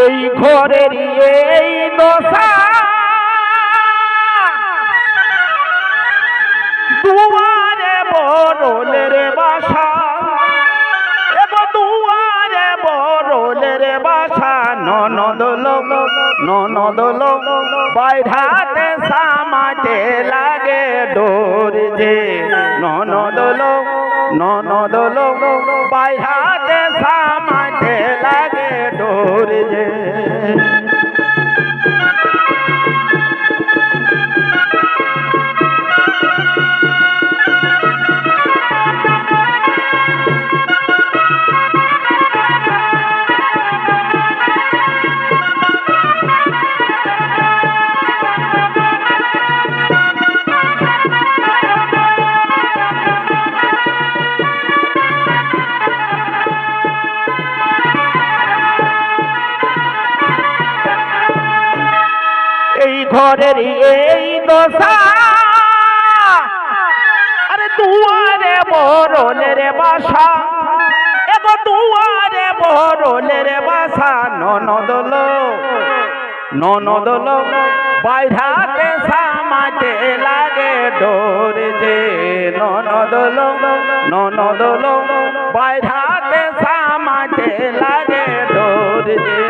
এই ঘরের এই দশা দুয়ারে বরলের বাসা এগো দুয়ারে বরলের বাসা ননদল বাইরাতে সামাতে লাগে ডোর যে ননদল বাইরাতে সামাতে লাগে ডোর যে এই ঘরের এই দশা আরে দুয়ারে বরলের বাসা এগো দুয়ারে বরলের বাসা ননদল বাইরাতে সামাতে লাগে ডোর যে ননদল বাইরাতে সামাতে লাগে ডোর যে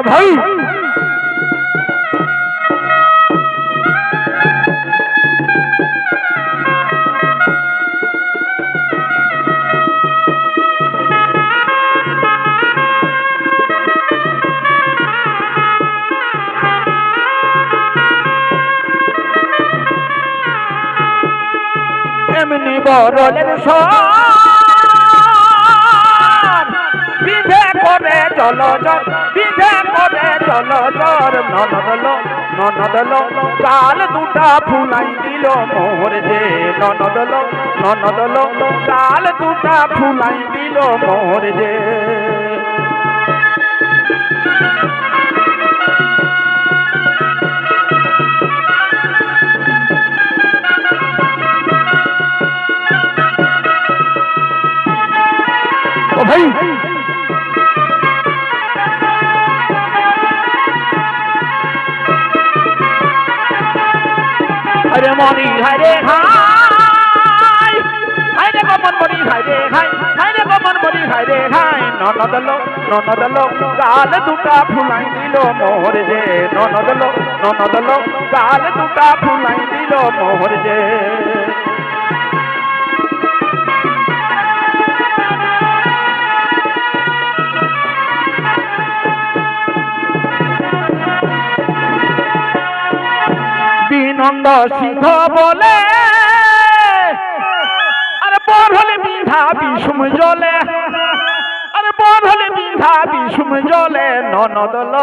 ভাই এমনি বরলের বিধে করে জলজর বিধে করে জলজর ননদল কাল দুটা ফুলাই দিল মোর যে ননদল কাল দুটা ফুলাই দিল মোর যে ও ভাই হরে মনি হরে হাই হরে গমন মনি হরে হাই হরে গমন মনি হরে হাই ননদল কাল দুটা ফুলাই দিল মোর যে ননদল কাল দুটা ফুলাই দিল মোর যে বিনন্দ সিংহ বলে আরে বর হলে বিধা বিষুম জলে আরে বর হলে বিধা বিষুম জলে ননদল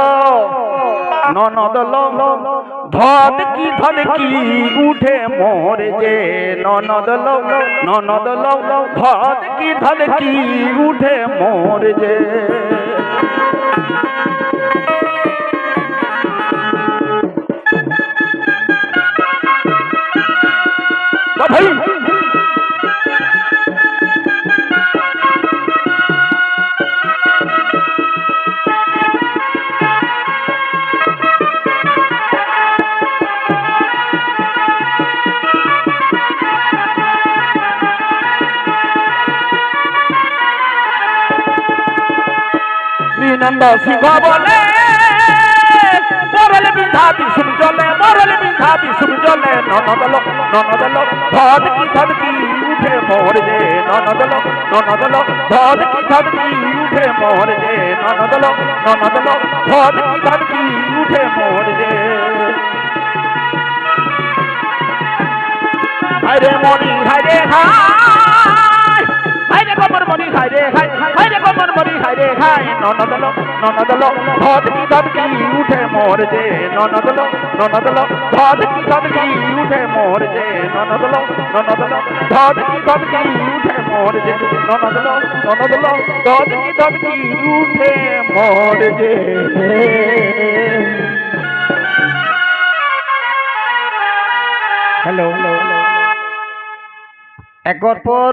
ধদ কি উঠে মোর যে ননদল ধদ কি উঠে মোর যে ভাই বিনন্দ সিংহ বলে মরলে বিধা বিষুম জলে মরলে বিধা বিষুম জলে ননদল ধদ কি উঠে মোর যে ননদল ধদ কি উঠে মোর যে ননদল ধদ কি উঠে মোর যে হায়রে মরি হায়রে হায়রে কমর মরি হায়রে হায়রে কমর মরি হায়রে ননদলো ননদলো ধদকি উঠে মোর যে ননদলো ননদলো ধদকি উঠে মোর যে ননদলো ননদলো ধদকি উঠে মোর যে ননদলো ননদলো ধদকি উঠে মোর যে হ্যালো একর পর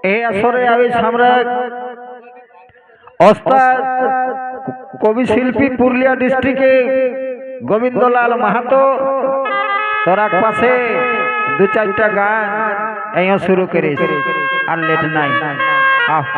এই আসরে আমি সম্রাট ওস্তাদ কবি শিল্পী পুরুলিয়া ডিস্ট্রিক্টে গোবিন্দলাল মাহাতো তোরাক পাশে দু চারটা গান এই শুরু করেছি আর লেট নাই আহ